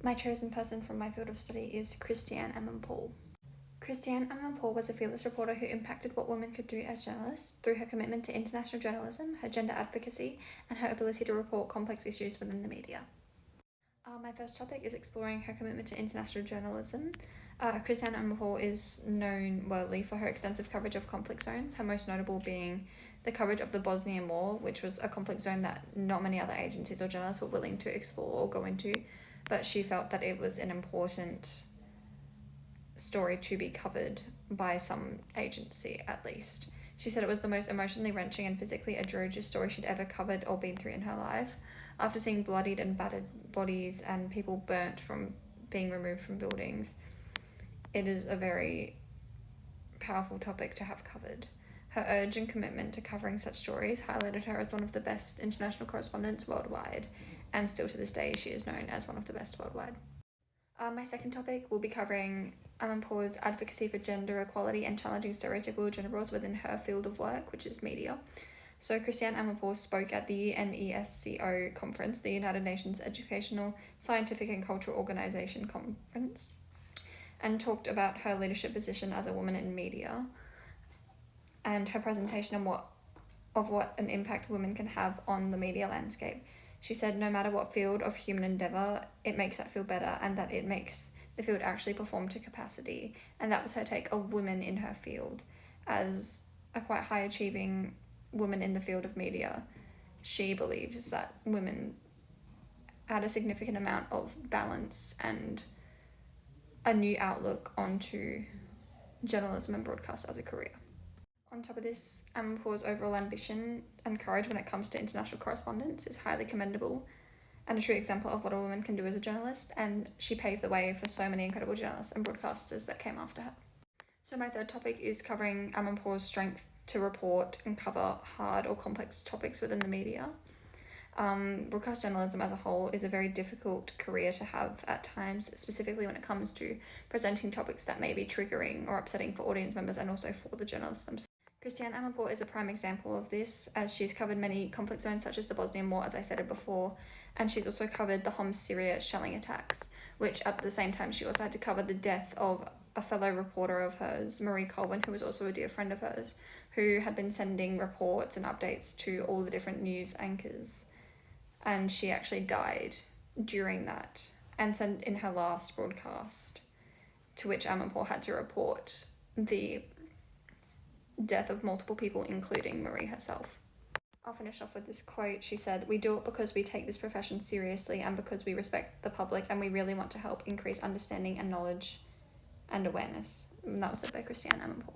My chosen person from my field of study is Christiane Amanpour. Christiane Amanpour was a fearless reporter who impacted what women could do as journalists through her commitment to international journalism, her gender advocacy, and her ability to report complex issues within the media. My first topic is exploring her commitment to international journalism. Christiane Amanpour is known worldly for her extensive coverage of conflict zones, her most notable being the coverage of the Bosnian War, which was a conflict zone that not many other agencies or journalists were willing to explore or go into, but she felt that it was an important story to be covered by some agency at least. She said it was the most emotionally wrenching and physically egregious story she'd ever covered or been through in her life. After seeing bloodied and battered bodies and people burnt from being removed from buildings, it is a very powerful topic to have covered. Her urge and commitment to covering such stories highlighted her as one of the best international correspondents worldwide, and still to this day she is known as one of the best worldwide. My second topic will be covering Amanpour's advocacy for gender equality and challenging stereotypical gender roles within her field of work, which is media. So Christiane Amanpour spoke at the UNESCO conference, the United Nations Educational, Scientific and Cultural Organization conference, and talked about her leadership position as a woman in media and her presentation of what an impact women can have on the media landscape. She said no matter what field of human endeavour, it makes that feel better and that it makes the field actually perform to capacity. And that was her take of women in her field. As a quite high achieving woman in the field of media, she believes that women add a significant amount of balance and a new outlook onto journalism and broadcast as a career. On top of this, Amanpour's overall ambition and courage when it comes to international correspondence is highly commendable and a true example of what a woman can do as a journalist, and she paved the way for so many incredible journalists and broadcasters that came after her. So my third topic is covering Amanpour's strength to report and cover hard or complex topics within the media. Broadcast journalism as a whole is a very difficult career to have at times, specifically when it comes to presenting topics that may be triggering or upsetting for audience members and also for the journalists themselves. Christiane Amanpour is a prime example of this, as she's covered many conflict zones such as the Bosnian War, as I said it before, and she's also covered the Homs Syria shelling attacks, which at the same time she also had to cover the death of a fellow reporter of hers, Marie Colvin, who was also a dear friend of hers, who had been sending reports and updates to all the different news anchors, and she actually died during that and sent in her last broadcast, to which Amanpour had to report the death of multiple people, including Marie herself. I'll finish off with this quote. She said, "We do it because we take this profession seriously and because we respect the public and we really want to help increase understanding and knowledge and awareness." And that was said by Christiane Amanpour.